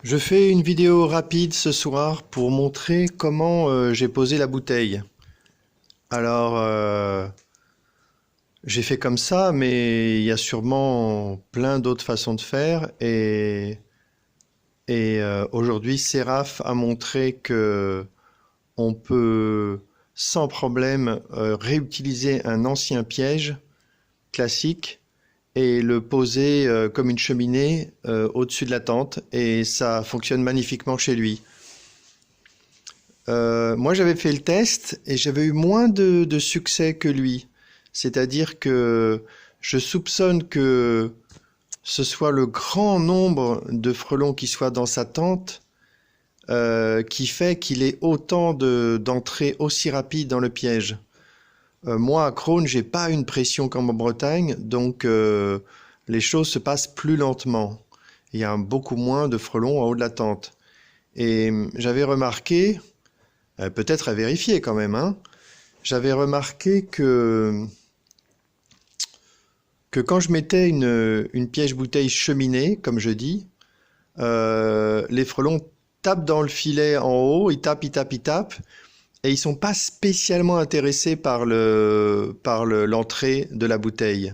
Je fais une vidéo rapide ce soir pour montrer comment j'ai posé la bouteille. Alors, j'ai fait comme ça, mais il y a sûrement plein d'autres façons de faire. Et aujourd'hui, Séraph a montré que on peut sans problème réutiliser un ancien piège classique et le poser comme une cheminée au-dessus de la tente. Et ça fonctionne magnifiquement chez lui. Moi, j'avais fait le test et j'avais eu moins de succès que lui. C'est-à-dire que je soupçonne que ce soit le grand nombre de frelons qui soient dans sa tente qui fait qu'il ait autant d'entrées aussi rapides dans le piège. Moi, à Crône, j'ai pas une pression comme en Bretagne, donc les choses se passent plus lentement. Il y a beaucoup moins de frelons en haut de la tente. Et j'avais remarqué, peut-être à vérifier quand même, hein. J'avais remarqué que quand je mettais une piège-bouteille cheminée, comme je dis, les frelons tapent dans le filet en haut, ils tapent, ils tapent, ils tapent, et ils sont pas spécialement intéressés par l'entrée de la bouteille.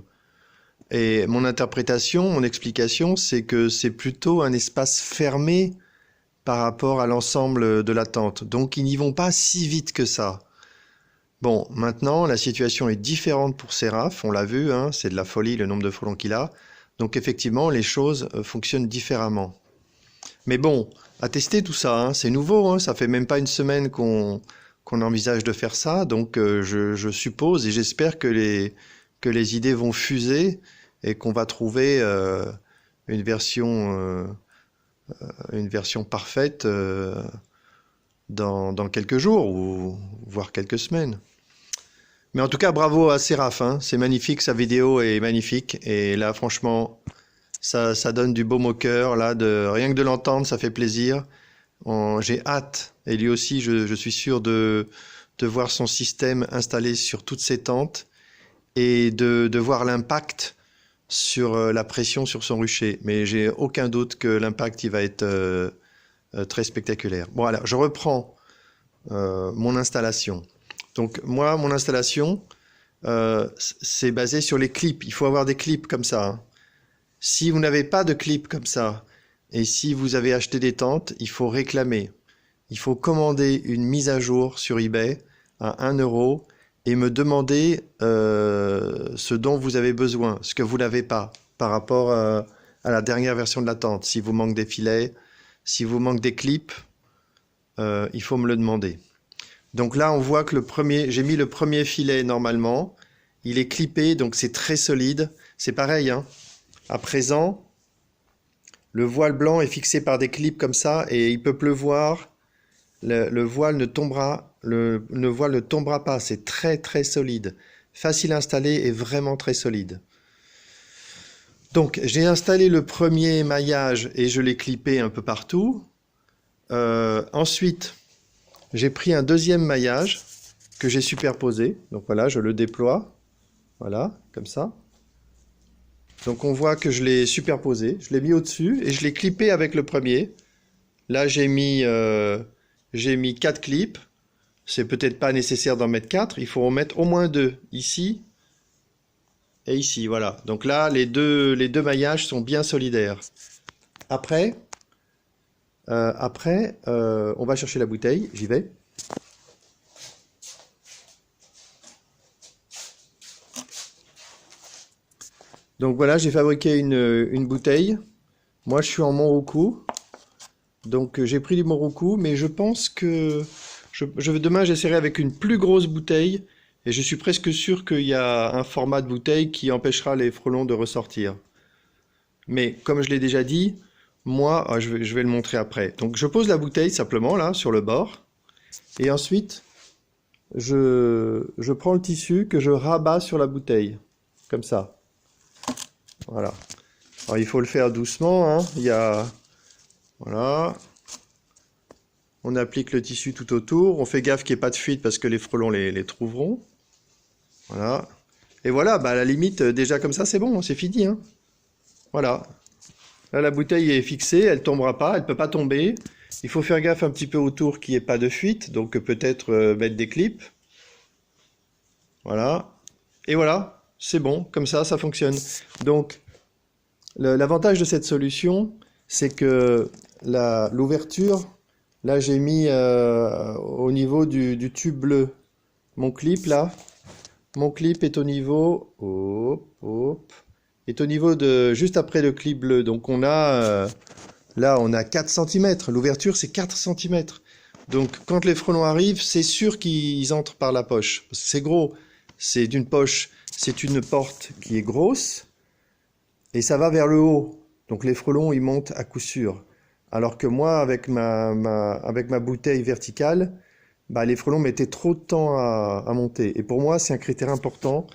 Et mon interprétation, mon explication, c'est que c'est plutôt un espace fermé par rapport à l'ensemble de la tente. Donc ils n'y vont pas si vite que ça. Bon, maintenant, la situation est différente pour Séraph, on l'a vu, hein, c'est de la folie le nombre de frelons qu'il a. Donc effectivement, les choses fonctionnent différemment. Mais bon, à tester tout ça, hein, c'est nouveau, hein, ça fait même pas une semaine qu'on envisage de faire ça, donc je suppose et j'espère que les idées vont fuser et qu'on va trouver une version, euh, une version parfaite dans quelques jours ou voire quelques semaines. Mais en tout cas, bravo à Séraph, hein. C'est magnifique, sa vidéo est magnifique. Et là, franchement, ça donne du baume au cœur. Là, rien que de l'entendre, ça fait plaisir. J'ai hâte, et lui aussi, je suis sûr, de voir son système installé sur toutes ses tentes et de voir l'impact sur la pression sur son rucher. Mais j'ai aucun doute que l'impact, il va être très spectaculaire. Bon, alors, je reprends mon installation. Donc, moi, mon installation, c'est basé sur les clips. Il faut avoir des clips comme ça, hein. Si vous n'avez pas de clips comme ça, et si vous avez acheté des tentes, il faut réclamer. Il faut commander une mise à jour sur eBay à 1 € et me demander ce dont vous avez besoin, ce que vous n'avez pas par rapport à la dernière version de la tente. Si vous manque des filets, si vous manque des clips, il faut me le demander. Donc là, on voit que j'ai mis le premier filet normalement. Il est clippé, donc c'est très solide. C'est pareil, hein. À présent, le voile blanc est fixé par des clips comme ça et il peut pleuvoir. Le voile ne tombera, le voile ne tombera pas. C'est très très solide. Facile à installer et vraiment très solide. Donc j'ai installé le premier maillage et je l'ai clippé un peu partout. Ensuite, j'ai pris un deuxième maillage que j'ai superposé. Donc voilà, je le déploie. Voilà, comme ça. Donc on voit que je l'ai superposé. Je l'ai mis au-dessus et je l'ai clippé avec le premier. Là, j'ai mis 4 clips. C'est peut-être pas nécessaire d'en mettre 4. Il faut en mettre au moins 2. Ici et ici, voilà. Donc là, les deux maillages sont bien solidaires. Après, on va chercher la bouteille. J'y vais. Donc voilà, j'ai fabriqué une bouteille. Moi, je suis en Monroucou. Donc j'ai pris du Monroucou, mais je pense que demain j'essaierai avec une plus grosse bouteille. Et je suis presque sûr qu'il y a un format de bouteille qui empêchera les frelons de ressortir. Mais comme je l'ai déjà dit, moi, je vais le montrer après. Donc je pose la bouteille simplement là, sur le bord. Et ensuite, je prends le tissu que je rabats sur la bouteille. Comme ça. Voilà. Alors il faut le faire doucement, hein. Voilà. On applique le tissu tout autour. On fait gaffe qu'il n'y ait pas de fuite parce que les frelons les trouveront. Voilà. Et voilà, bah à la limite, déjà comme ça, c'est bon, c'est fini, hein. Voilà. Là, la bouteille est fixée, elle tombera pas, elle peut pas tomber. Il faut faire gaffe un petit peu autour qu'il n'y ait pas de fuite, donc peut-être mettre des clips. Voilà. Et voilà, c'est bon, comme ça fonctionne. Donc, l'avantage de cette solution, c'est que l'ouverture, là j'ai mis au niveau du tube bleu. Mon clip là, mon clip est au niveau, hop, hop, est au niveau de juste après le clip bleu. Donc on a là on a 4 cm. L'ouverture c'est 4 cm. Donc quand les frelons arrivent, c'est sûr qu'ils entrent par la poche. Parce que c'est gros. C'est une poche, c'est une porte qui est grosse et ça va vers le haut. Donc les frelons ils montent à coup sûr. Alors que moi avec ma bouteille verticale, bah, les frelons mettaient trop de temps à monter. Et pour moi, c'est un critère important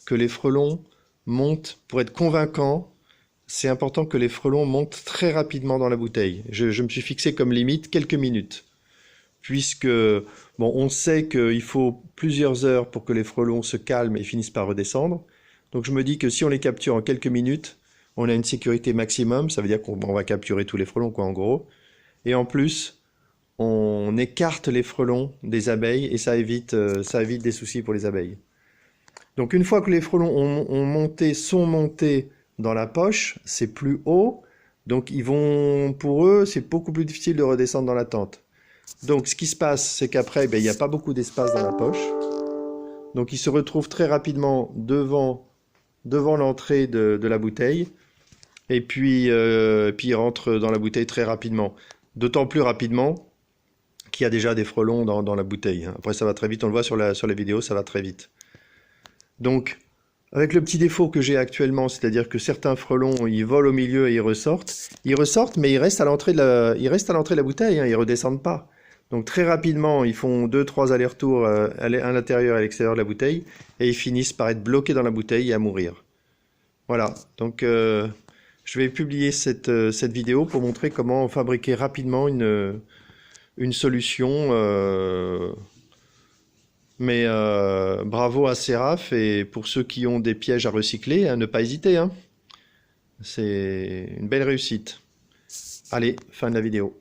que les frelons montent. Pour être convaincant, c'est important que les frelons montent très rapidement dans la bouteille. Je me suis fixé comme limite quelques minutes. Puisque, bon, on sait qu'il faut plusieurs heures pour que les frelons se calment et finissent par redescendre. Donc je me dis que si on les capture en quelques minutes, on a une sécurité maximum. Ça veut dire qu'on va capturer tous les frelons, quoi, en gros. Et en plus, on écarte les frelons des abeilles et ça évite des soucis pour les abeilles. Donc une fois que les frelons sont montés dans la poche, c'est plus haut, donc pour eux, c'est beaucoup plus difficile de redescendre dans la tente. Donc ce qui se passe, c'est qu'après, il n'y a pas beaucoup d'espace dans la poche. Donc ils se retrouvent très rapidement devant l'entrée de la bouteille, et puis ils rentrent dans la bouteille très rapidement. D'autant plus rapidement qu'il y a déjà des frelons dans la bouteille. Après, ça va très vite, on le voit sur la vidéo, ça va très vite. Donc, avec le petit défaut que j'ai actuellement, c'est-à-dire que certains frelons, ils volent au milieu et ils ressortent. Ils ressortent, mais ils restent à l'entrée de la bouteille, hein, ils ne redescendent pas. Donc, très rapidement, ils font 2-3 allers-retours à l'intérieur et à l'extérieur de la bouteille, et ils finissent par être bloqués dans la bouteille et à mourir. Voilà, donc je vais publier cette vidéo pour montrer comment fabriquer rapidement une solution, mais bravo à Seraph, et pour ceux qui ont des pièges à recycler, ne pas hésiter, hein. C'est une belle réussite. Allez, fin de la vidéo.